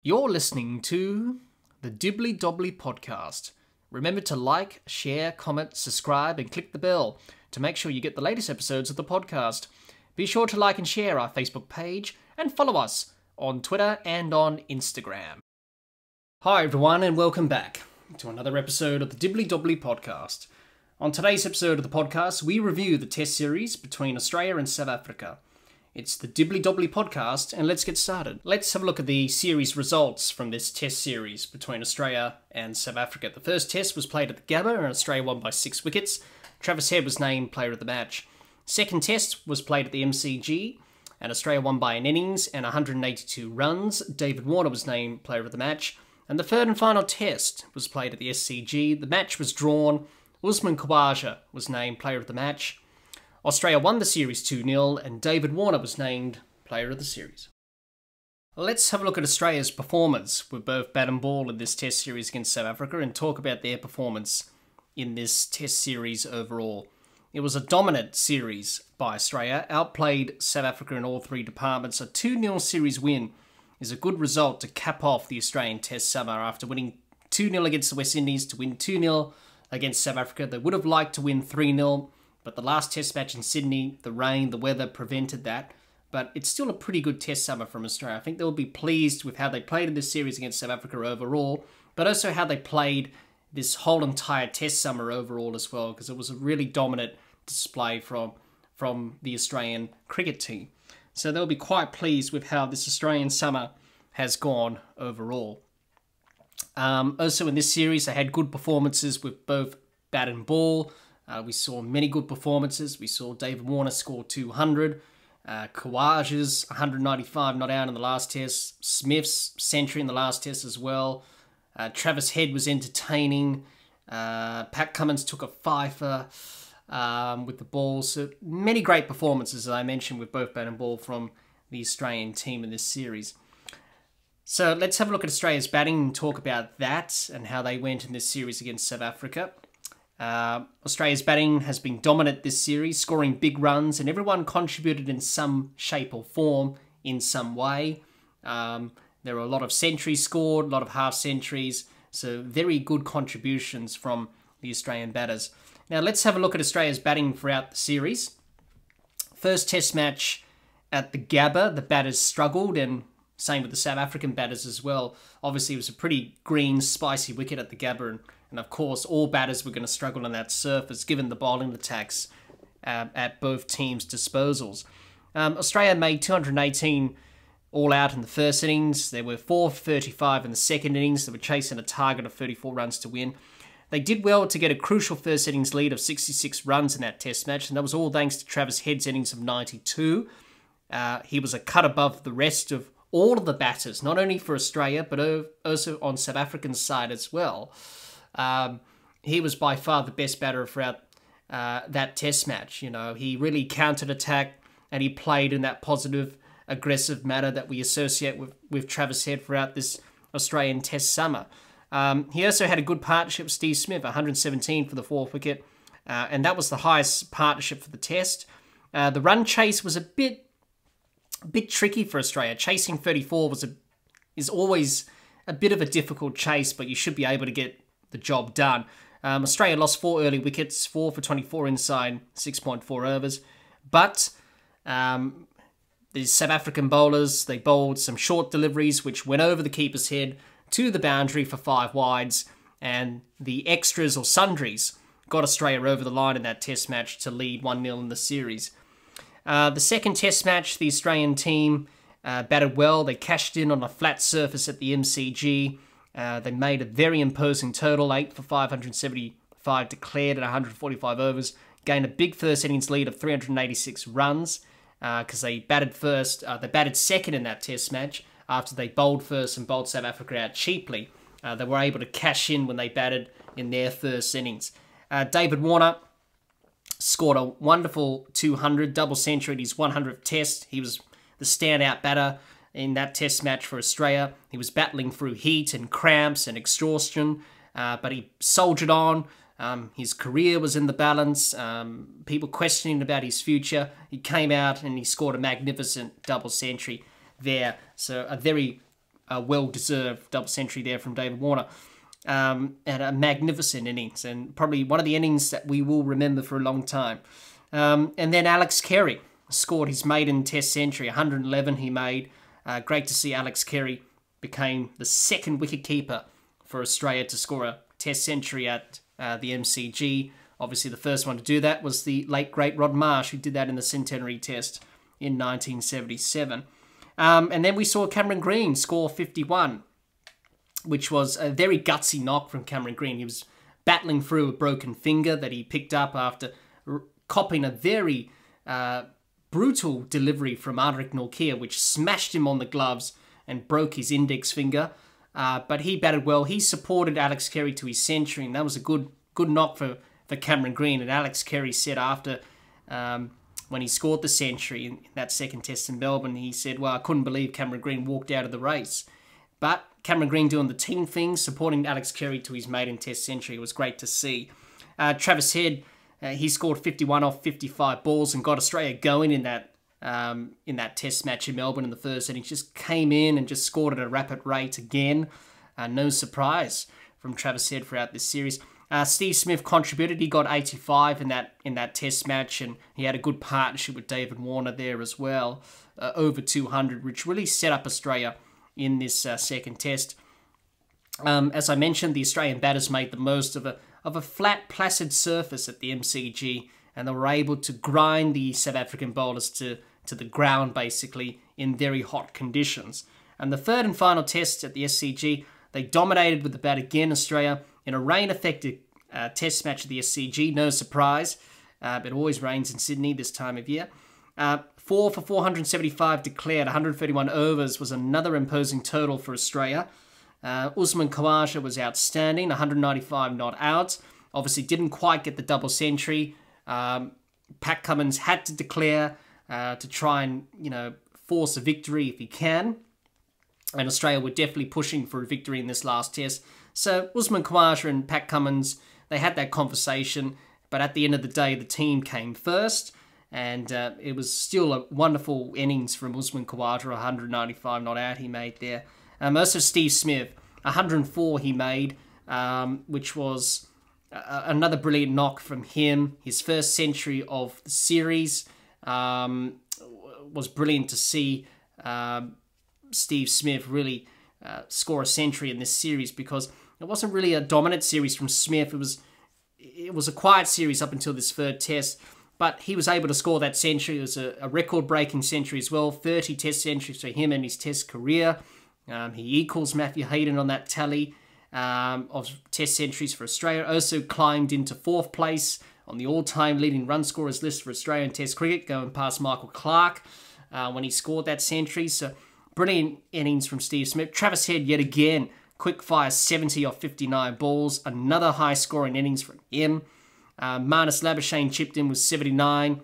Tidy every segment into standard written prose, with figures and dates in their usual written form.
You're listening to the Dibbly Dobbly Podcast. Remember to like, share, comment, subscribe, and click the bell to make sure you get the latest episodes of the podcast. Be sure to like and share our Facebook page and follow us on Twitter and on Instagram. Hi everyone and welcome back to another episode of the Dibbly Dobbly Podcast. On today's episode of the podcast, we review the Test series between Australia and South Africa. It's the Dibbly Dobbly Podcast, and let's get started. Let's have a look at the series results from this Test series between Australia and South Africa. The first Test was played at the Gabba, and Australia won by 6 wickets. Travis Head was named Player of the Match. Second Test was played at the MCG, and Australia won by an innings and 182 runs. David Warner was named Player of the Match. And the third and final Test was played at the SCG. The match was drawn. Usman Khawaja was named Player of the Match. Australia won the series 2-0 and David Warner was named Player of the Series. Let's have a look at Australia's performance with both bat and ball in this Test series against South Africa and talk about their performance in this Test series overall. It was a dominant series by Australia, outplayed South Africa in all three departments. A 2-0 series win is a good result to cap off the Australian Test summer after winning 2-0 against the West Indies to win 2-0 against South Africa. They would have liked to win 3-0. But the last Test match in Sydney, the rain, the weather prevented that. But it's still a pretty good Test summer from Australia. I think they'll be pleased with how they played in this series against South Africa overall, but also how they played this whole entire Test summer overall as well, because it was a really dominant display from the Australian cricket team. So they'll be quite pleased with how this Australian summer has gone overall. Also in this series, they had good performances with both bat and ball. We saw many good performances. We saw David Warner score 200. Khawaja's 195 not out in the last Test. Smith's century in the last Test as well. Travis Head was entertaining. Pat Cummins took a fifer with the ball. So many great performances, as I mentioned, with both bat and ball from the Australian team in this series. So let's have a look at Australia's batting and talk about that and how they went in this series against South Africa. Australia's batting has been dominant this series, scoring big runs, and everyone contributed in some shape or form in some way. There were a lot of centuries scored, a lot of half centuries, so very good contributions from the Australian batters. Now let's have a look at Australia's batting throughout the series. First Test match at the Gabba, the batters struggled, and same with the South African batters as well. Obviously, it was a pretty green, spicy wicket at the Gabba, and of course, all batters were going to struggle on that surface, given the bowling attacks at both teams' disposals. Australia made 218 all out in the first innings. There were 4 for 35 in the second innings. They were chasing a target of 34 runs to win. They did well to get a crucial first innings lead of 66 runs in that Test match, and that was all thanks to Travis Head's innings of 92. He was a cut above the rest of all of the batters, not only for Australia, but also on South Africa's side as well. He was by far the best batter throughout that Test match. You know, he really countered-attacked and he played in that positive, aggressive manner that we associate with Travis Head throughout this Australian Test summer. He also had a good partnership with Steve Smith, 117 for the 4th wicket, and that was the highest partnership for the Test. The run chase was a bit tricky for Australia. Chasing 34 is always a bit of a difficult chase, but you should be able to get the job done. Australia lost 4 early wickets, 4 for 24 inside 6.4 overs. But the South African bowlers, they bowled some short deliveries which went over the keeper's head to the boundary for 5 wides. And the extras or sundries got Australia over the line in that Test match to lead 1-0 in the series. The second Test match, the Australian team batted well. They cashed in on a flat surface at the MCG. They made a very imposing total, 8 for 575 declared at 145 overs. Gained a big first innings lead of 386 runs because they batted first. They batted second in that Test match after they bowled first and bowled South Africa out cheaply. They were able to cash in when they batted in their first innings. David Warner scored a wonderful 200, double century at his 100th Test. He was the standout batter in that Test match for Australia. He was battling through heat and cramps and exhaustion, but he soldiered on. His career was in the balance. People questioning about his future. He came out and he scored a magnificent double century there. So a very a well-deserved double century there from David Warner. And a magnificent innings, and probably one of the innings that we will remember for a long time. And then Alex Carey scored his maiden Test century, 111 he made. Great to see Alex Carey became the second wicketkeeper for Australia to score a Test century at the MCG. Obviously, the first one to do that was the late, great Rod Marsh, who did that in the Centenary Test in 1977. And then we saw Cameron Green score 51, which was a very gutsy knock from Cameron Green. He was battling through a broken finger that he picked up after copping a very brutal delivery from Ardrick Norkia, which smashed him on the gloves and broke his index finger. But he batted well. He supported Alex Carey to his century, and that was a good knock for Cameron Green. And Alex Carey said after, when he scored the century in that second test in Melbourne, he said, well, I couldn't believe Cameron Green walked out of the race. But Cameron Green doing the team thing, supporting Alex Carey to his maiden Test century, was great to see. Travis Head, he scored 51 off 55 balls and got Australia going in that Test match in Melbourne in the first innings. Just came in and just scored at a rapid rate again. No surprise from Travis Head throughout this series. Steve Smith contributed. He got 85 in that Test match, and he had a good partnership with David Warner there as well, over 200, which really set up Australia in this second test. As I mentioned, the Australian batters made the most of a flat, placid surface at the MCG, and they were able to grind the South African bowlers to the ground, basically, in very hot conditions. And the third and final test at the SCG, they dominated with the bat again, Australia, in a rain-affected test match at the SCG. No surprise. It always rains in Sydney this time of year. 4 for 475 declared, 131 overs was another imposing total for Australia. Usman Khawaja was outstanding, 195 not out. Obviously didn't quite get the double century. Pat Cummins had to declare to try and, force a victory if he can. And Australia were definitely pushing for a victory in this last test. So Usman Khawaja and Pat Cummins, they had that conversation. But at the end of the day, the team came first. And it was still a wonderful innings from Usman Khawaja, 195 not out he made there. Also Steve Smith, 104 he made, which was another brilliant knock from him. His first century of the series was brilliant to see Steve Smith really score a century in this series, because it wasn't really a dominant series from Smith. It was a quiet series up until this third test. But he was able to score that century. It was a record-breaking century as well. 30 test centuries for him in his test career. He equals Matthew Hayden on that tally of test centuries for Australia. Also climbed into 4th place on the all-time leading run scorers list for Australian Test cricket, going past Michael Clarke when he scored that century. So brilliant innings from Steve Smith. Travis Head, yet again, quick-fire 70 off 59 balls. Another high-scoring innings from him. Marnus Labuschagne chipped in with 79,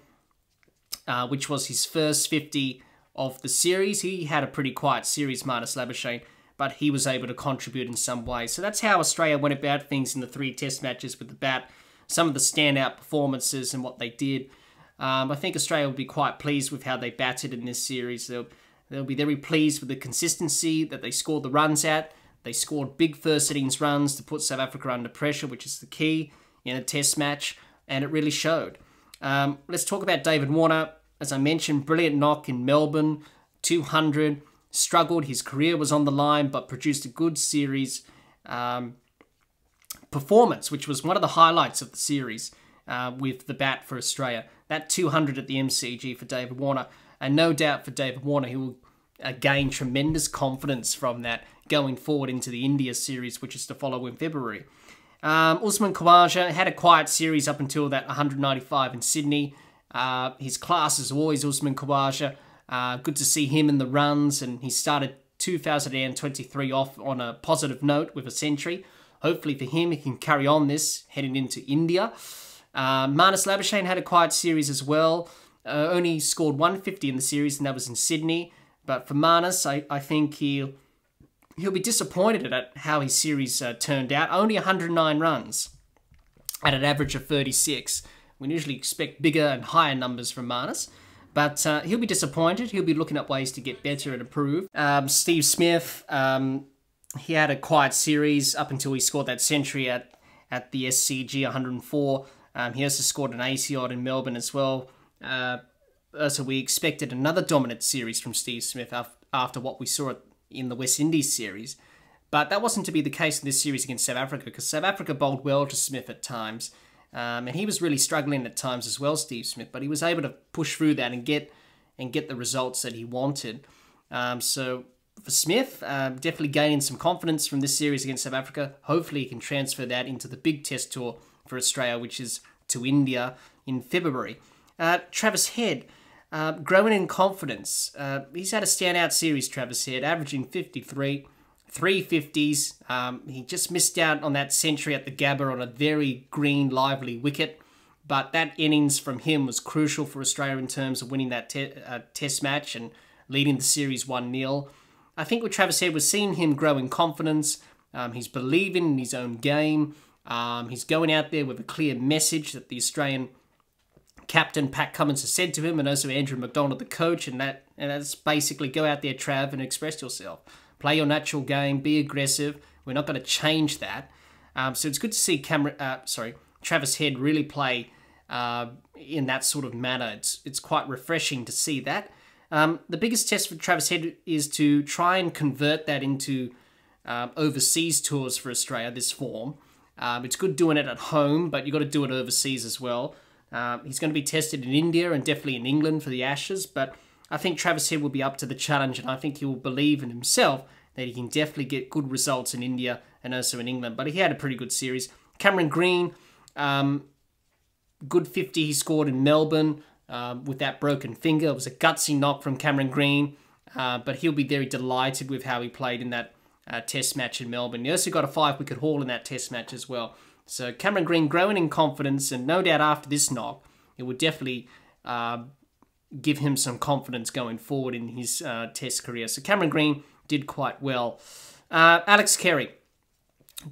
which was his first 50 of the series. He had a pretty quiet series, Marnus Labuschagne, but he was able to contribute in some way. So that's how Australia went about things in the 3 test matches with the bat. Some of the standout performances and what they did. I think Australia will be quite pleased with how they batted in this series. They'll be very pleased with the consistency that they scored the runs at. They scored big first innings runs to put South Africa under pressure, which is the key in a test match, and it really showed. Let's talk about David Warner. As I mentioned, brilliant knock in Melbourne, 200, struggled. His career was on the line, but produced a good series performance, which was one of the highlights of the series with the bat for Australia. That 200 at the MCG for David Warner, and no doubt for David Warner, he will gain tremendous confidence from that going forward into the India series, which is to follow in February. Usman Khawaja had a quiet series up until that 195 in Sydney. His class is always Usman Khawaja. Good to see him in the runs, and he started 2023 off on a positive note with a century. Hopefully for him, he can carry on this heading into India. Marnus Labuschagne had a quiet series as well. Only scored 150 in the series, and that was in Sydney. But for Marnus, I think he'll be disappointed at how his series turned out. Only 109 runs at an average of 36. We usually expect bigger and higher numbers from Marnus. But he'll be disappointed. He'll be looking at ways to get better and improve. Steve Smith, he had a quiet series up until he scored that century at the SCG 104. He also scored an 80 odd in Melbourne as well. So we expected another dominant series from Steve Smith after what we saw in the West Indies series. But that wasn't to be the case in this series against South Africa, because South Africa bowled well to Smith at times. And he was really struggling at times as well, Steve Smith, but he was able to push through that and get the results that he wanted. So for Smith, definitely gaining some confidence from this series against South Africa. Hopefully he can transfer that into the big test tour for Australia, which is to India in February. Travis Head, growing in confidence. He's had a standout series, Travis Head, averaging 53, 350s. He just missed out on that century at the Gabba on a very green, lively wicket. But that innings from him was crucial for Australia in terms of winning that test match and leading the series 1-0. I think with Travis Head, we're seeing him grow in confidence. He's believing in his own game. He's going out there with a clear message that the Australian captain Pat Cummins has said to him, and also Andrew McDonald, the coach, and that's basically go out there, Trav, and express yourself. Play your natural game, be aggressive. We're not going to change that. So it's good to see Travis Head really play in that sort of manner. It's quite refreshing to see that. The biggest test for Travis Head is to try and convert that into overseas tours for Australia, this form. It's good doing it at home, but you've got to do it overseas as well. He's going to be tested in India and definitely in England for the Ashes, but I think Travis Head will be up to the challenge, and I think he will believe in himself that he can definitely get good results in India and also in England. But he had a pretty good series. Cameron Green, good 50 he scored in Melbourne with that broken finger. It was a gutsy knock from Cameron Green, but he'll be very delighted with how he played in that test match in Melbourne. He also got a 5-wicket haul in that test match as well. So Cameron Green growing in confidence, and no doubt after this knock, it would definitely give him some confidence going forward in his test career. So Cameron Green did quite well. Alex Carey,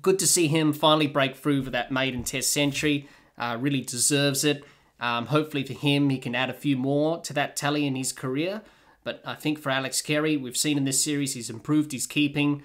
good to see him finally break through for that maiden test century. Really deserves it. Hopefully for him, he can add a few more to that tally in his career. But I think for Alex Carey, we've seen in this series, he's improved his keeping.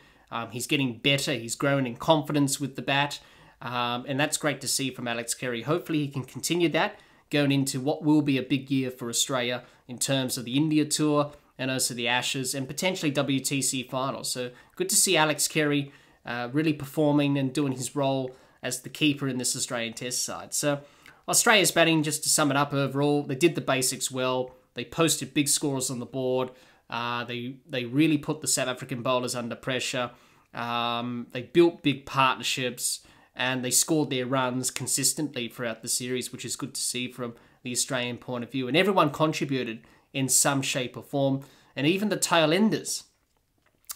He's getting better. He's grown in confidence with the bat. And that's great to see from Alex Carey. Hopefully he can continue that going into what will be a big year for Australia in terms of the India Tour and also the Ashes and potentially WTC finals. So good to see Alex Carey really performing and doing his role as the keeper in this Australian Test side. So Australia's batting, just to sum it up overall, they did the basics well. They posted big scores on the board. They really put the South African bowlers under pressure. They built big partnerships, and they scored their runs consistently throughout the series, which is good to see from the Australian point of view. And everyone contributed in some shape or form. And even the tail enders,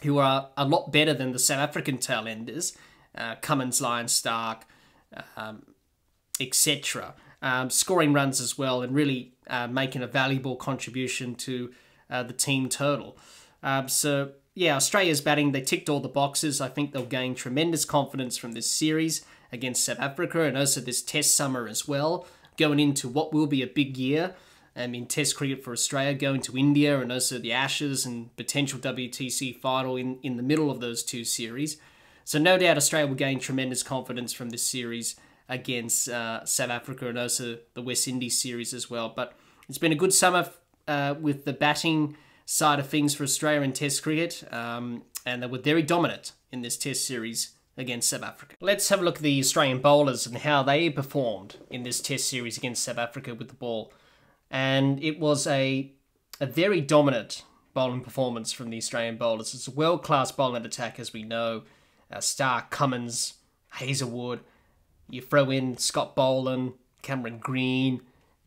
who are a lot better than the South African tail enders, Cummins, Lyon, Stark, etc., scoring runs as well and really making a valuable contribution to the team total. So, yeah, Australia's batting, they ticked all the boxes. I think they'll gain tremendous confidence from this series against South Africa and also this test summer as well, going into what will be a big year in test cricket for Australia, going to India and also the Ashes and potential WTC final in the middle of those two series. So no doubt Australia will gain tremendous confidence from this series against South Africa and also the West Indies series as well. But it's been a good summer with the batting side of things for Australia in Test cricket, and they were very dominant in this Test series against South Africa. Let's have a look at the Australian bowlers and how they performed in this Test series against South Africa with the ball. And it was a very dominant bowling performance from the Australian bowlers. It's a world-class bowling attack, as we know. Stark, Cummins, Hazelwood. You throw in Scott Boland, Cameron Green.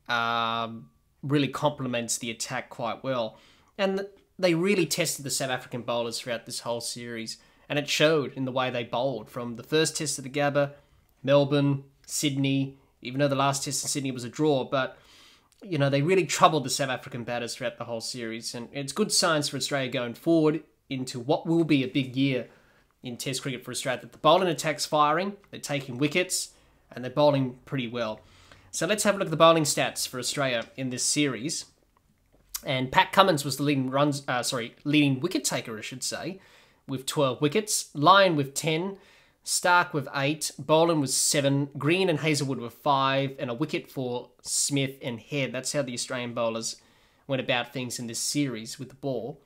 Really complements the attack quite well. And they really tested the South African bowlers throughout this whole series. And it showed in the way they bowled. From the first test of the Gabba, Melbourne, Sydney, even though the last test in Sydney was a draw. But, you know, they really troubled the South African batters throughout the whole series. And it's good signs for Australia going forward into what will be a big year in Test cricket for Australia. That the bowling attack's firing, they're taking wickets, and they're bowling pretty well. So let's have a look at the bowling stats for Australia in this series. And Pat Cummins was the leading wicket taker, I should say, with 12 wickets. Lyon with 10, Stark with 8, Boland with 7, Green and Hazelwood with 5, and a wicket for Smith and Head. That's how the Australian bowlers went about things in this series with the ball.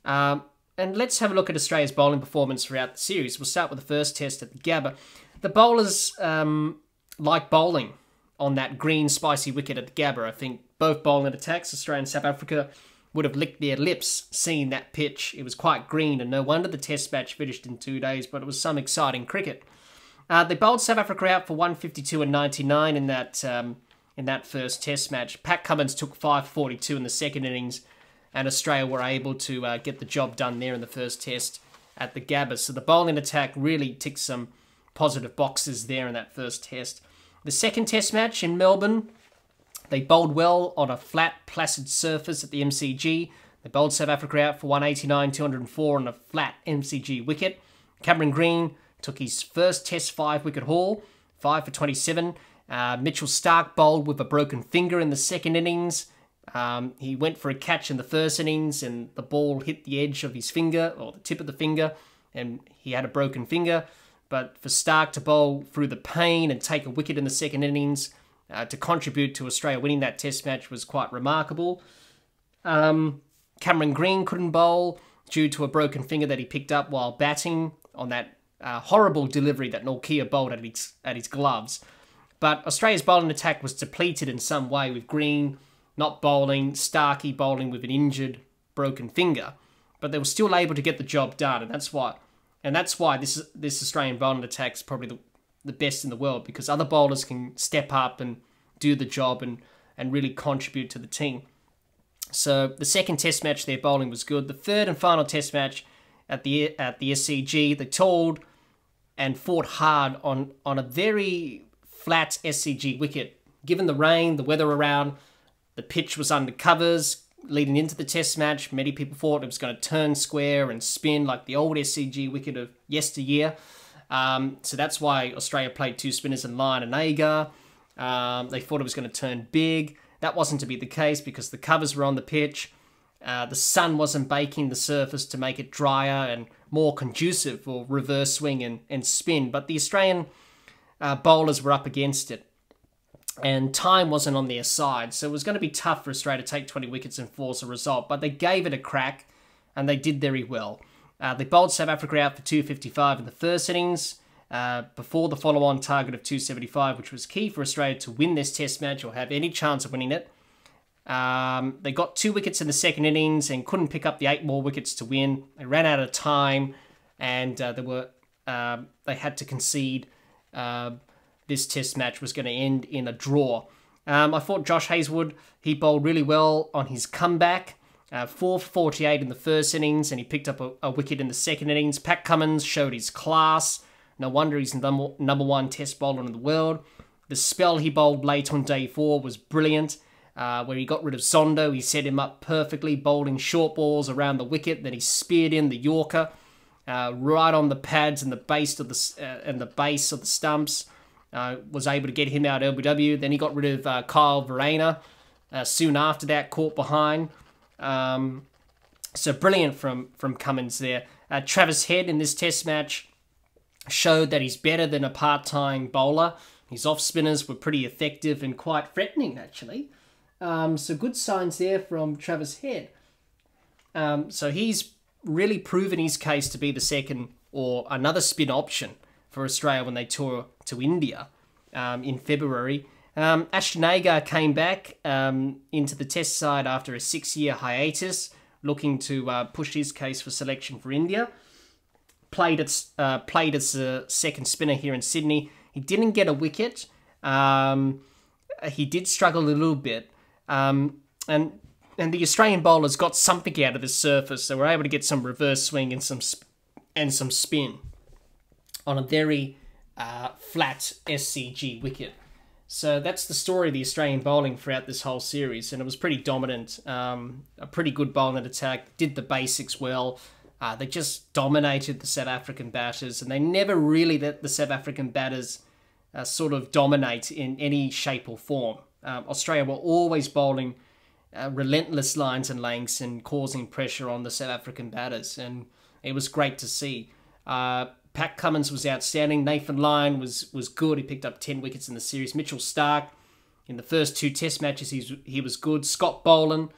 And let's have a look at Australia's bowling performance throughout the series. We'll start with the first test at the Gabba. The bowlers like bowling on that green spicy wicket at the Gabba. I think both bowling attacks, Australia and South Africa, would have licked their lips seeing that pitch. It was quite green, and no wonder the test match finished in 2 days, but it was some exciting cricket. They bowled South Africa out for 152 and 99 in that first test match. Pat Cummins took 542 in the second innings, and Australia were able to get the job done there in the first test at the Gabba. So the bowling attack really ticked some positive boxes there in that first test. The second test match in Melbourne, they bowled well on a flat, placid surface at the MCG. They bowled South Africa out for 189, 204 on a flat MCG wicket. Cameron Green took his first test 5-wicket haul, 5 for 27. Mitchell Stark bowled with a broken finger in the second innings. He went for a catch in the first innings, and the ball hit the edge of his finger, or the tip of the finger, and he had a broken finger. But for Stark to bowl through the pain and take a wicket in the second innings to contribute to Australia winning that test match was quite remarkable. Cameron Green couldn't bowl due to a broken finger that he picked up while batting on that horrible delivery that Nortje bowled at his gloves. But Australia's bowling attack was depleted in some way, with Green not bowling, Starkey bowling with an injured, broken finger. But they were still able to get the job done, and that's why this Australian bowling attack is probably the best in the world, because other bowlers can step up and do the job and really contribute to the team. So the second test match, their bowling was good. The third and final test match at the SCG, they toiled and fought hard on a very flat SCG wicket. Given the rain, the weather around, the pitch was under covers. Leading into the test match, many people thought it was going to turn square and spin like the old SCG wicket of yesteryear. So that's why Australia played 2 spinners in Lyon and Agar. They thought it was going to turn big. That wasn't to be the case because the covers were on the pitch. The sun wasn't baking the surface to make it drier and more conducive for reverse swing and spin. But the Australian bowlers were up against it, and time wasn't on their side. So it was going to be tough for Australia to take 20 wickets and force a result. But they gave it a crack, and they did very well. They bowled South Africa out for 255 in the first innings, before the follow-on target of 275, which was key for Australia to win this test match or have any chance of winning it. They got 2 wickets in the second innings and couldn't pick up the 8 more wickets to win. They ran out of time, and they had to concede. This test match was going to end in a draw. I thought Josh Hazelwood, he bowled really well on his comeback. 4 for 48 in the first innings, and he picked up a wicket in the second innings. Pat Cummins showed his class. No wonder he's the number 1 test bowler in the world. The spell he bowled late on day 4 was brilliant, where he got rid of Zondo. He set him up perfectly, bowling short balls around the wicket. Then he speared in the Yorker right on the pads and the base of the stumps. Was able to get him out LBW. Then he got rid of Kyle Verreynne soon after that, caught behind. So brilliant from Cummins there. Travis Head in this test match showed that he's better than a part-time bowler. His off-spinners were pretty effective and quite threatening, actually. So good signs there from Travis Head. So he's really proven his case to be the second or another spin option for Australia when they tour to India in February. Ashton Agar came back into the test side after a 6-year hiatus, looking to push his case for selection for India. Played as a second spinner here in Sydney. He didn't get a wicket. He did struggle a little bit. And the Australian bowlers got something out of the surface. They were able to get some reverse swing and some spin on a very flat SCG wicket. So that's the story of the Australian bowling throughout this whole series, and it was pretty dominant. A pretty good bowling attack, did the basics well. They just dominated the South African batters, and they never really let the South African batters sort of dominate in any shape or form. Australia were always bowling relentless lines and lengths and causing pressure on the South African batters. And it was great to see. Pat Cummins was outstanding. Nathan Lyon was good. He picked up 10 wickets in the series. Mitchell Starc, in the first 2 test matches, he was good. Scott Boland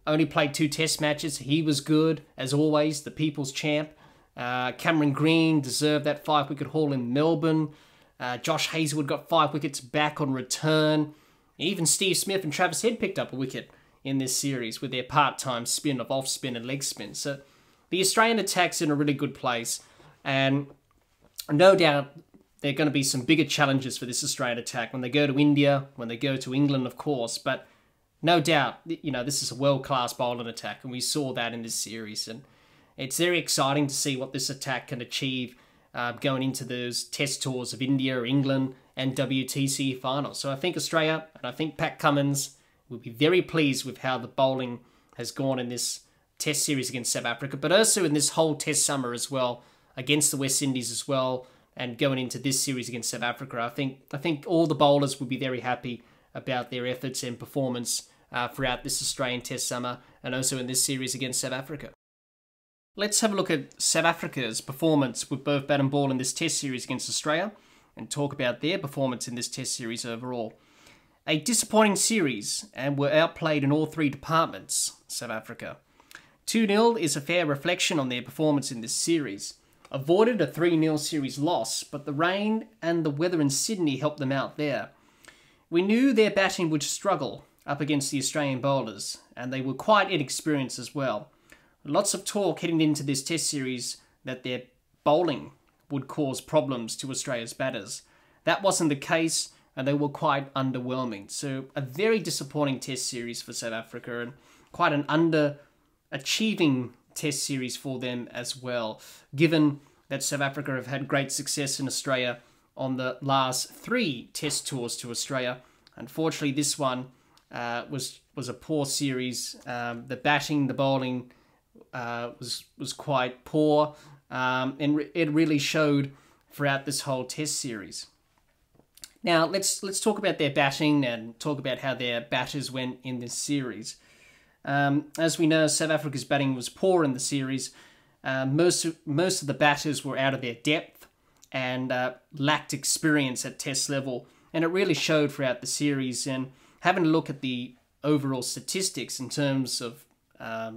only played 2 test matches. He was good, as always, the people's champ. Cameron Green deserved that 5-wicket haul in Melbourne. Josh Hazlewood got 5 wickets back on return. Even Steve Smith and Travis Head picked up a wicket in this series with their part-time spin of off-spin and leg spin. So the Australian attack's in a really good place. And no doubt there are going to be some bigger challenges for this Australian attack when they go to India, when they go to England, of course. But no doubt, this is a world-class bowling attack, and we saw that in this series. And it's very exciting to see what this attack can achieve going into those test tours of India, England, and WTC finals. So I think Australia, and I think Pat Cummins, will be very pleased with how the bowling has gone in this test series against South Africa, but also in this whole test summer as well, against the West Indies as well, and going into this series against South Africa. I think all the bowlers will be very happy about their efforts and performance throughout this Australian test summer, and also in this series against South Africa. Let's have a look at South Africa's performance with both bat and ball in this test series against Australia, and talk about their performance in this test series overall. A disappointing series, and were outplayed in all 3 departments, South Africa. 2-0 is a fair reflection on their performance in this series. Avoided a 3-0 series loss, but the rain and the weather in Sydney helped them out there. We knew their batting would struggle up against the Australian bowlers, and they were quite inexperienced as well. Lots of talk heading into this test series that their bowling would cause problems to Australia's batters. That wasn't the case, and they were quite underwhelming. So a very disappointing test series for South Africa, and quite an underachieving test series for them as well, given that South Africa have had great success in Australia on the last 3 test tours to Australia. Unfortunately, this one was a poor series. The batting, the bowling was quite poor, and it really showed throughout this whole test series. Now, let's talk about their batting and talk about how their batters went in this series. As we know, South Africa's batting was poor in the series. Most of the batters were out of their depth and lacked experience at test level, and it really showed throughout the series. And having a look at the overall statistics in terms of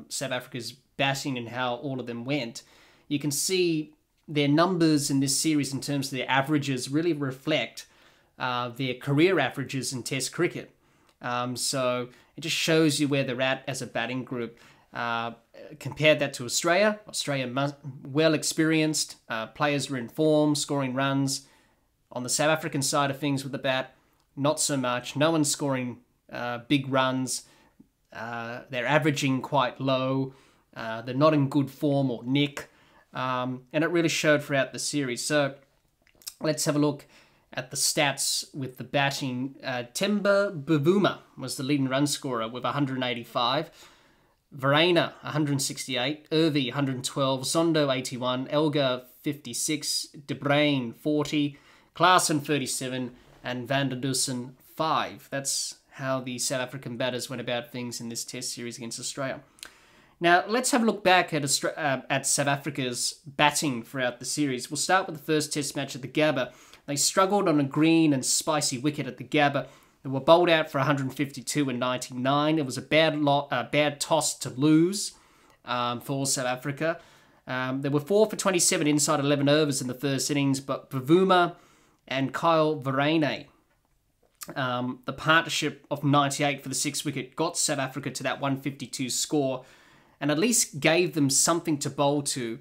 South Africa's batting and how all of them went, you can see their numbers in this series in terms of their averages really reflect their career averages in Test cricket. So it just shows you where they're at as a batting group. Compare that to Australia. Australia, well experienced, players were in form, scoring runs. On the South African side of things with the bat, not so much. No one's scoring big runs. They're averaging quite low. They're not in good form or nick. And it really showed throughout the series. So let's have a look at the stats with the batting. Temba Bavuma was the leading run scorer with 185. Verreynne, 168. Irvi, 112. Zondo, 81. Elgar, 56. De Bruyn, 40. Klaasen, 37. And Van der Dussen, 5. That's how the South African batters went about things in this test series against Australia. Now, let's have a look back at South Africa's batting throughout the series. We'll start with the first test match at the Gabba. They struggled on a green and spicy wicket at the Gabba. They were bowled out for 152 and 99. It was a bad toss to lose for South Africa. They were 4 for 27 inside 11 overs in the first innings, but Bavuma and Kyle Verreynne, the partnership of 98 for the 6th wicket, got South Africa to that 152 score, and at least gave them something to bowl to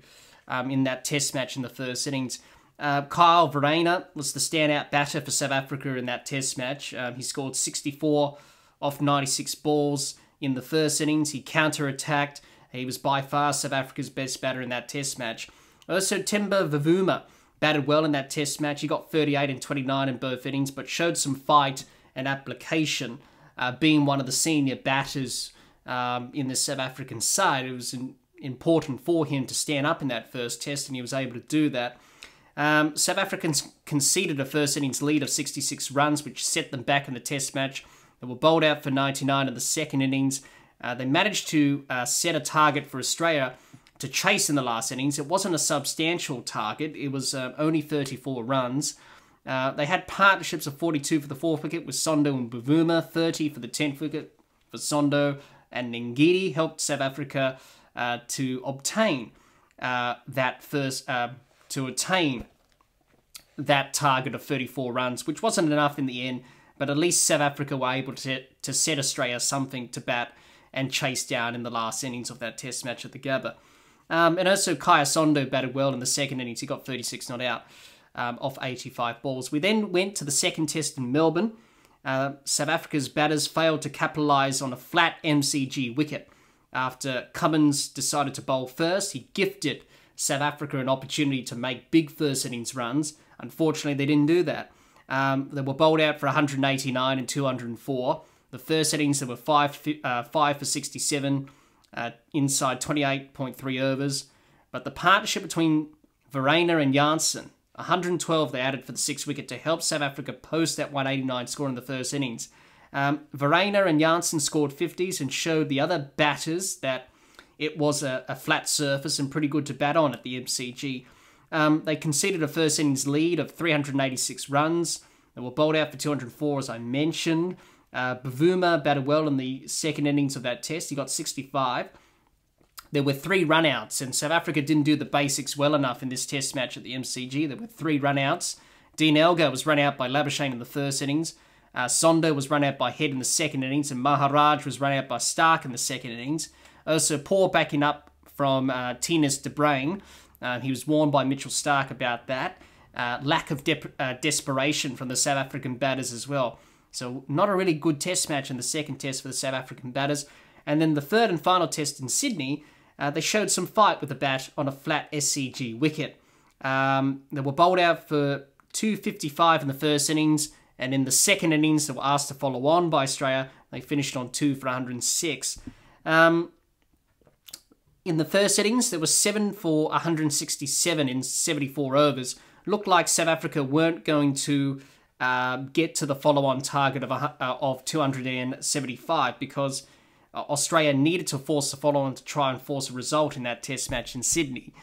in that test match in the first innings. Kyle Verreynne was the standout batter for South Africa in that test match. He scored 64 off 96 balls in the first innings. He counter-attacked. He was by far South Africa's best batter in that test match. Also, Temba Bavuma batted well in that test match. He got 38 and 29 in both innings, but showed some fight and application, being one of the senior batters in the South African side. It was important for him to stand up in that first test, and he was able to do that. South Africans conceded a first innings lead of 66 runs, which set them back in the test match. They were bowled out for 99 in the second innings. They managed to set a target for Australia to chase in the last innings. It wasn't a substantial target. It was only 34 runs. They had partnerships of 42 for the 4th wicket with Sondo and Bavuma, 30 for the 10th wicket for Sondo and Ngidi, helped South Africa to obtain that target of 34 runs, which wasn't enough in the end, but at least South Africa were able to set Australia something to bat and chase down in the last innings of that test match at the Gabba. And also Kaya Sondo batted well in the second innings. He got 36 not out off 85 balls. We then went to the second test in Melbourne. South Africa's batters failed to capitalise on a flat MCG wicket. After Cummins decided to bowl first, he gifted South Africa an opportunity to make big first innings runs. Unfortunately, they didn't do that. They were bowled out for 189 and 204. The first innings, there were 5 for 67 inside 28.3 overs. But the partnership between Verreynne and Jansen, 112 they added for the 6th wicket to help South Africa post that 189 score in the first innings. Verreynne and Jansen scored 50s and showed the other batters that it was a flat surface and pretty good to bat on at the MCG. They conceded a first innings lead of 386 runs. They were bowled out for 204, as I mentioned. Bavuma batted well in the second innings of that test. He got 65. There were 3 run-outs, and South Africa didn't do the basics well enough in this test match at the MCG. There were 3 run-outs. Dean Elgar was run out by Labuschagne in the first innings. Sondo was run out by Head in the second innings, and Maharaj was run out by Stark in the second innings. Also, poor backing up from Tinus de Bruin. He was warned by Mitchell Stark about that. Lack of desperation from the South African batters as well. So not a really good test match in the second test for the South African batters. And then the third and final test in Sydney, they showed some fight with the bat on a flat SCG wicket. They were bowled out for 255 in the first innings, and in the second innings, they were asked to follow on by Australia. They finished on 2 for 106. In the first innings, there was 7 for 167 in 74 overs. Looked like South Africa weren't going to get to the follow-on target of 275 because Australia needed to force the follow-on to try and force a result in that test match in Sydney,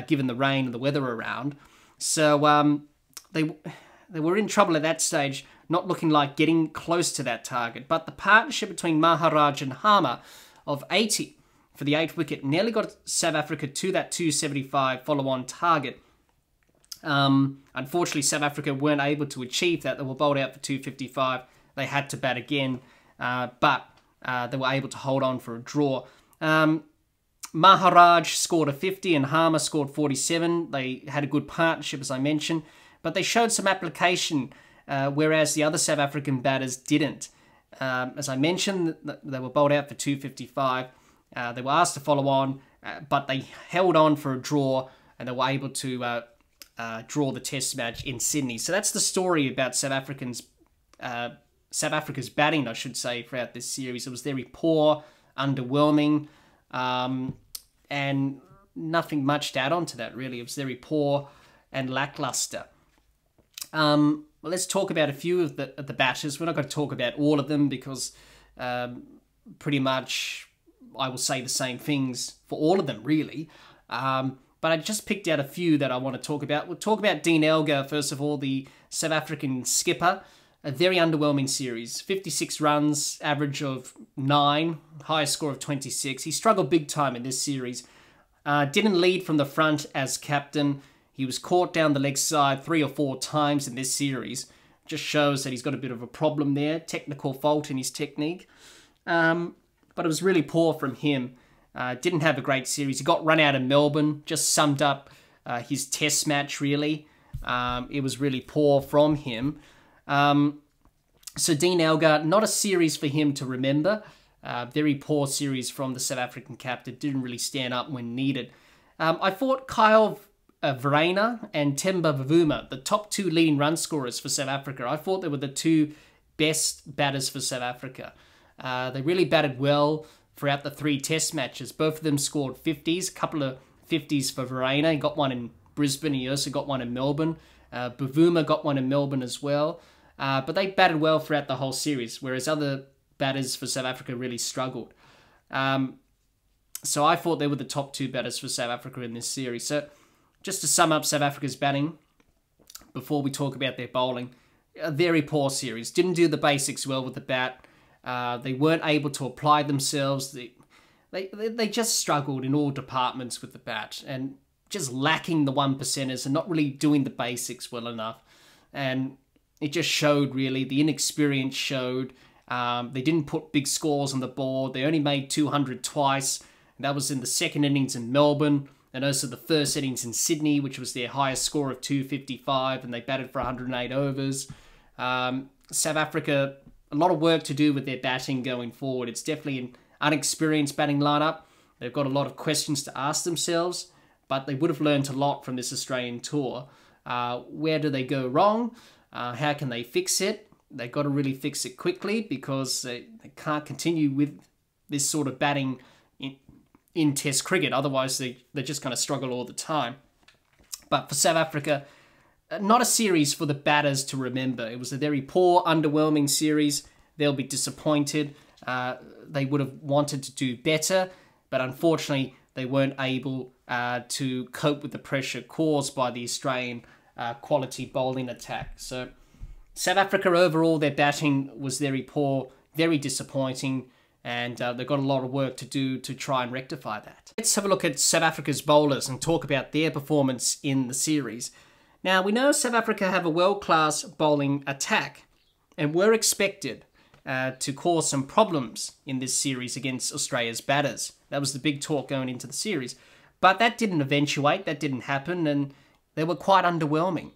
given the rain and the weather around. So they were in trouble at that stage, not looking like getting close to that target. But the partnership between Maharaj and Harmer of 80 for the 8th wicket nearly got South Africa to that 275 follow-on target. Unfortunately, South Africa weren't able to achieve that. They were bowled out for 255. They had to bat again, but they were able to hold on for a draw. Maharaj scored a 50 and Harmer scored 47. They had a good partnership, as I mentioned, but they showed some application, whereas the other South African batters didn't. As I mentioned, they were bowled out for 255. They were asked to follow on, but they held on for a draw, and they were able to draw the test match in Sydney. So that's the story about South Africa's batting, I should say, throughout this series. It was very poor, underwhelming, and nothing much to add on to that, really. It was very poor and lackluster. Well, let's talk about a few of the batters. We're not going to talk about all of them because pretty much I will say the same things for all of them, really. But I just picked out a few that I want to talk about. We'll talk about Dean Elgar, first of all, the South African skipper. A very underwhelming series. 56 runs, average of 9, highest score of 26. He struggled big time in this series. Didn't lead from the front as captain. He was caught down the leg side 3 or 4 times in this series. Just shows that he's got a bit of a problem there. Technical fault in his technique. But it was really poor from him. Didn't have a great series. He got run out of Melbourne. Just summed up his test match, really. It was really poor from him. So Dean Elgar, not a series for him to remember. Very poor series from the South African captain. Didn't really stand up when needed. I thought Kyle Verreynne and Temba Bavuma, the top 2 leading run scorers for South Africa, I thought they were the 2 best batters for South Africa. They really batted well throughout the 3 test matches. Both of them scored 50s, a couple of 50s for Verreynne. He got one in Brisbane. He also got one in Melbourne. Bavuma got one in Melbourne as well. But they batted well throughout the whole series, whereas other batters for South Africa really struggled. So I thought they were the top 2 batters for South Africa in this series. So just to sum up South Africa's batting, before we talk about their bowling, a very poor series. Didn't do the basics well with the bat. They weren't able to apply themselves. They just struggled in all departments with the bat, and just lacking the 1%ers and not really doing the basics well enough. And it just showed, really. The inexperience showed. They didn't put big scores on the board. They only made 200 twice. That was in the second innings in Melbourne, and also the first innings in Sydney, which was their highest score of 255, and they batted for 108 overs. South Africa, a lot of work to do with their batting going forward. It's definitely an unexperienced batting lineup. They've got a lot of questions to ask themselves, but they would have learned a lot from this Australian tour. Where do they go wrong? How can they fix it? They've got to really fix it quickly, because they can't continue with this sort of batting in Test cricket. Otherwise, they're just going to struggle all the time. But for South Africa, not a series for the batters to remember. It was a very poor, underwhelming series. They'll be disappointed. They would have wanted to do better, but unfortunately, they weren't able to cope with the pressure caused by the Australian quality bowling attack. So South Africa, overall, their batting was very poor, very disappointing, and they've got a lot of work to do to try and rectify that. Let's have a look at South Africa's bowlers and talk about their performance in the series. Now, we know South Africa have a world-class bowling attack, and were expected to cause some problems in this series against Australia's batters. That was the big talk going into the series. But that didn't eventuate, that didn't happen, and they were quite underwhelming.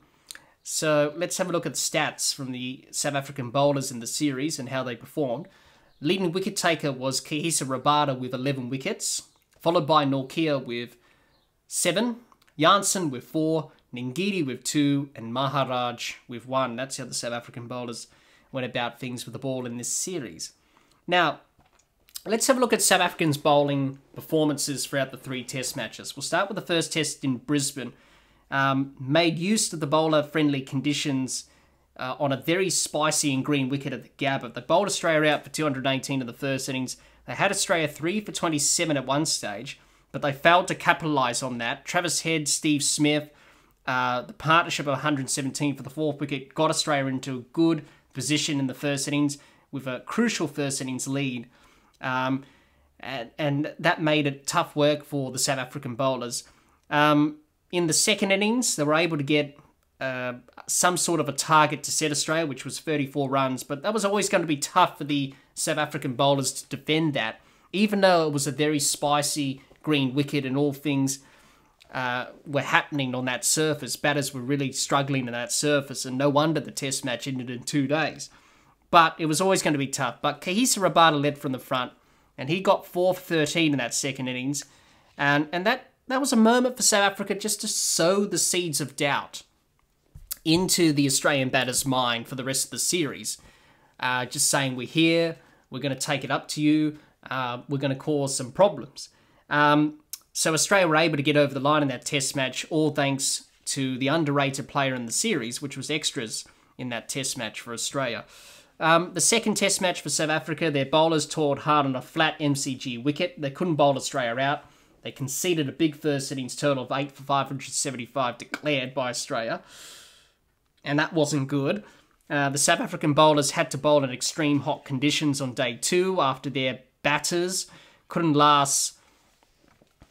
So let's have a look at stats from the South African bowlers in the series and how they performed. Leading wicket taker was Kahisa Rabada with 11 wickets, followed by Nortje with 7, Jansen with 4, Ngidi with 2, and Maharaj with 1. That's how the South African bowlers went about things with the ball in this series. Now, let's have a look at South Africa's bowling performances throughout the 3 test matches. We'll start with the first test in Brisbane. Made use of the bowler-friendly conditions on a very spicy and green wicket at the Gabba. They bowled Australia out for 218 in the first innings. They had Australia 3 for 27 at one stage, but they failed to capitalise on that. Travis Head, Steve Smith, the partnership of 117 for the 4th wicket, got Australia into a good position in the first innings with a crucial first innings lead. And that made it tough work for the South African bowlers. In the second innings, they were able to get some sort of a target to set Australia, which was 34 runs, but that was always going to be tough for the South African bowlers to defend that, even though it was a very spicy green wicket and all things were happening on that surface. Batters were really struggling on that surface, and no wonder the test match ended in 2 days. But it was always going to be tough. But Kahisa Rabada led from the front, and he got 4 for 13 in that second innings, and that was a moment for South Africa just to sow the seeds of doubt into the Australian batter's mind for the rest of the series. Just saying, we're here, we're going to take it up to you, we're going to cause some problems. So Australia were able to get over the line in that test match, all thanks to the underrated player in the series, which was extras in that test match for Australia. The second test match for South Africa, their bowlers toiled hard on a flat MCG wicket. They couldn't bowl Australia out. They conceded a big first innings total of 8 for 575 declared by Australia, and that wasn't good. The South African bowlers had to bowl in extreme hot conditions on day 2 after their batters couldn't last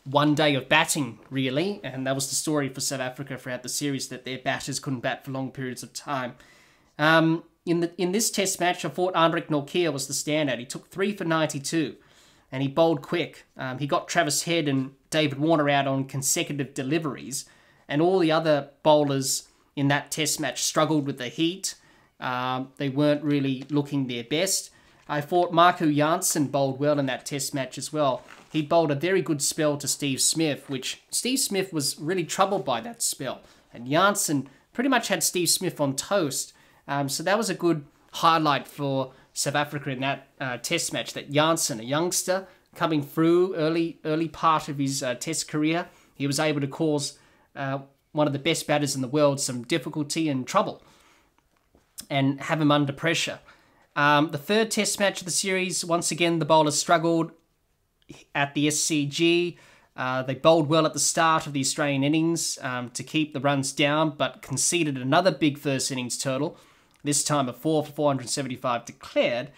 one day of batting, really, and that was the story for South Africa throughout the series, that their batters couldn't bat for long periods of time. In this test match, I thought Anrich Nortje was the standout. He took 3 for 92, and he bowled quick. He got Travis Head and David Warner out on consecutive deliveries, and all the other bowlers in that test match struggled with the heat. They weren't really looking their best. I thought Marco Jansen bowled well in that test match as well. He bowled a very good spell to Steve Smith, which Steve Smith was really troubled by that spell. And Jansen pretty much had Steve Smith on toast. So that was a good highlight for South Africa in that test match, that Jansen, a youngster, coming through early part of his test career, he was able to cause one of the best batters in the world some difficulty and trouble. and have him under pressure. The third test match of the series, once again, the bowlers struggled at the SCG. They bowled well at the start of the Australian innings to keep the runs down, but conceded another big first innings total, this time a 4 for 475 declared.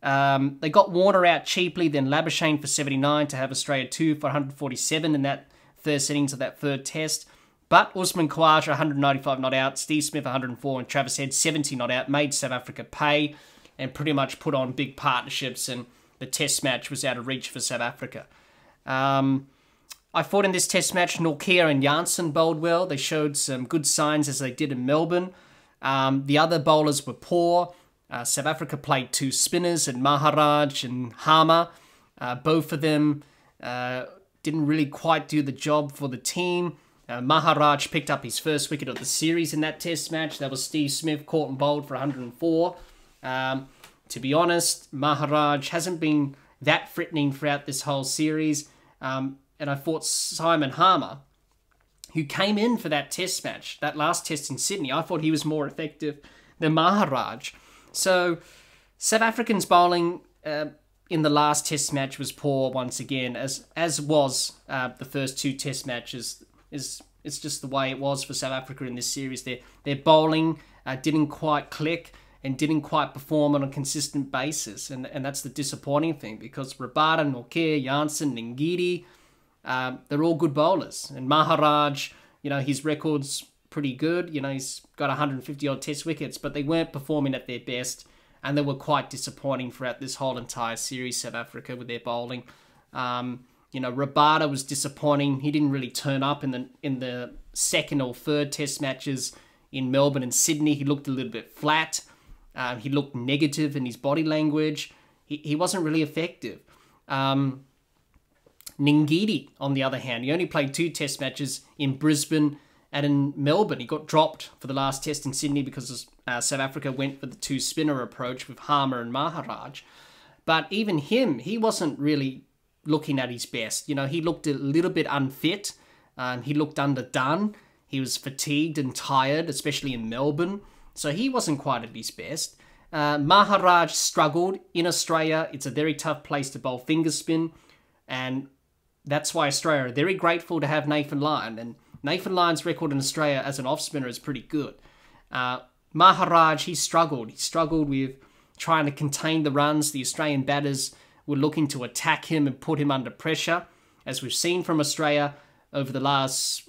They got Warner out cheaply, then Labuschagne for 79 to have Australia 2 for 147 in that first innings of that third test. But Usman Khawaja 195 not out, Steve Smith 104 and Travis Head 70 not out, made South Africa pay and pretty much put on big partnerships, and the test match was out of reach for South Africa. I thought in this test match, Nortje and Janssen bowled well. They showed some good signs as they did in Melbourne. The other bowlers were poor. South Africa played 2 spinners, and Maharaj and Harmer. Both of them didn't really quite do the job for the team. Maharaj picked up his first wicket of the series in that test match. That was Steve Smith, caught and bowled for 104. To be honest, Maharaj hasn't been that threatening throughout this whole series. And I thought Simon Harmer, who came in for that test match, that last test in Sydney, I thought he was more effective than Maharaj. So South Africans bowling in the last test match was poor once again, as was the first 2 test matches. It's just the way it was for South Africa in this series. Their bowling didn't quite click and didn't quite perform on a consistent basis. And that's the disappointing thing, because Rabada, Nortje, Janssen, Ngidi, they're all good bowlers. And Maharaj, his record's pretty good. He's got 150-odd test wickets, but they weren't performing at their best, and they were quite disappointing throughout this whole entire series, South Africa, with their bowling. Rabada was disappointing. He didn't really turn up in the second or third test matches in Melbourne and Sydney. He looked a little bit flat. He looked negative in his body language. He wasn't really effective. Ngidi, on the other hand, he only played 2 test matches in Brisbane and in Melbourne. He got dropped for the last test in Sydney because South Africa went for the 2-spinner approach with Harmer and Maharaj. But even him, he wasn't really looking at his best. He looked a little bit unfit. He looked underdone. He was fatigued and tired, especially in Melbourne. So he wasn't quite at his best. Maharaj struggled in Australia. It's a very tough place to bowl finger spin. And that's why Australia are very grateful to have Nathan Lyon. And Nathan Lyon's record in Australia as an off-spinner is pretty good. Maharaj, he struggled. He struggled with trying to contain the runs. The Australian batters were looking to attack him and put him under pressure, as we've seen from Australia over the last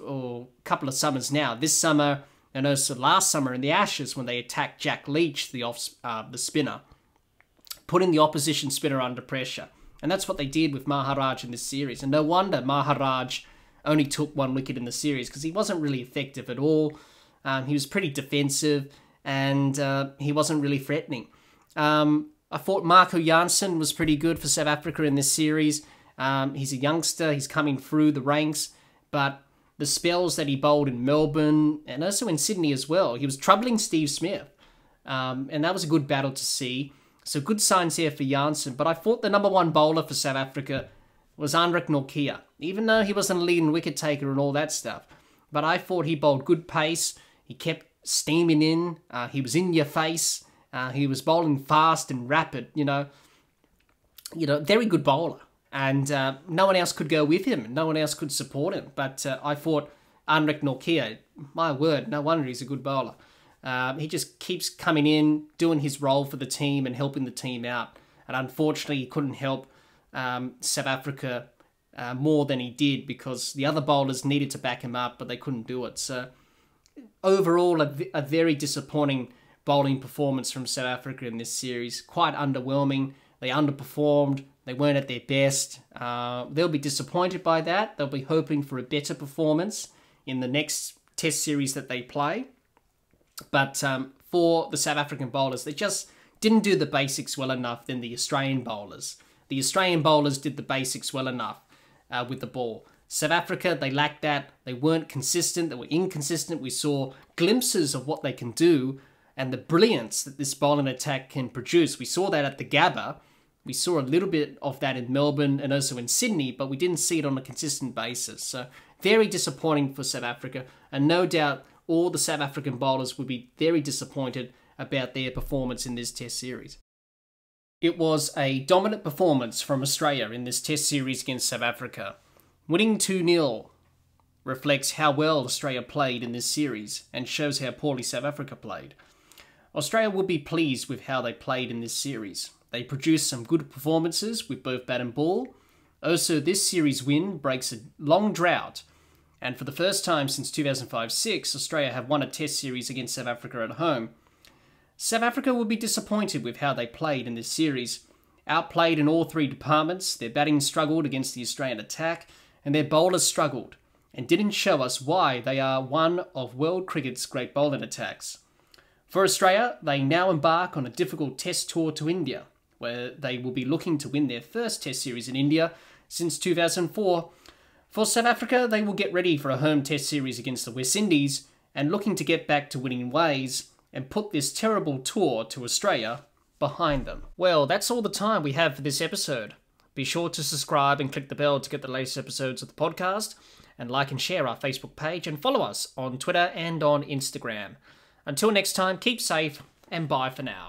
couple of summers now. This summer, and also last summer in the Ashes, when they attacked Jack Leach, the spinner, putting the opposition spinner under pressure. And that's what they did with Maharaj in this series. And no wonder Maharaj only took 1 wicket in the series, because he wasn't really effective at all. He was pretty defensive, and he wasn't really threatening. I thought Marco Janssen was pretty good for South Africa in this series. He's a youngster. He's coming through the ranks. But the spells that he bowled in Melbourne and also in Sydney as well, he was troubling Steve Smith. And that was a good battle to see. So good signs here for Janssen. But I thought the number 1 bowler for South Africa was Anrich Nortje, even though he wasn't a leading wicket taker and all that stuff. But I thought he bowled good pace. He kept steaming in. He was in your face. He was bowling fast and rapid, very good bowler. And no one else could go with him. No one else could support him. But I thought Anrich Nortje, my word, no wonder he's a good bowler. He just keeps coming in, doing his role for the team and helping the team out. And unfortunately, he couldn't help South Africa more than he did, because the other bowlers needed to back him up, but they couldn't do it. So overall, a very disappointing bowling performance from South Africa in this series. Quite underwhelming. They underperformed. They weren't at their best. They'll be disappointed by that. They'll be hoping for a better performance in the next test series that they play. But for the South African bowlers, they just didn't do the basics well enough than the Australian bowlers. The Australian bowlers did the basics well enough with the ball. South Africa, they lacked that. They weren't consistent. They were inconsistent. We saw glimpses of what they can do and the brilliance that this bowling attack can produce. We saw that at the Gabba. We saw a little bit of that in Melbourne and also in Sydney, but we didn't see it on a consistent basis. So very disappointing for South Africa. And no doubt all the South African bowlers would be very disappointed about their performance in this Test series. It was a dominant performance from Australia in this Test series against South Africa. Winning 2-0 reflects how well Australia played in this series and shows how poorly South Africa played. Australia will be pleased with how they played in this series. They produced some good performances with both bat and ball. Also, this series win breaks a long drought, and for the first time since 2005-06, Australia have won a Test series against South Africa at home. South Africa will be disappointed with how they played in this series. Outplayed in all three departments, their batting struggled against the Australian attack, and their bowlers struggled, and didn't show us why they are one of world cricket's great bowling attacks. For Australia, they now embark on a difficult Test tour to India, where they will be looking to win their first Test series in India since 2004. For South Africa, they will get ready for a home Test series against the West Indies and looking to get back to winning ways and put this terrible tour to Australia behind them. Well, that's all the time we have for this episode. Be sure to subscribe and click the bell to get the latest episodes of the podcast, and like and share our Facebook page and follow us on Twitter and on Instagram. Until next time, keep safe and bye for now.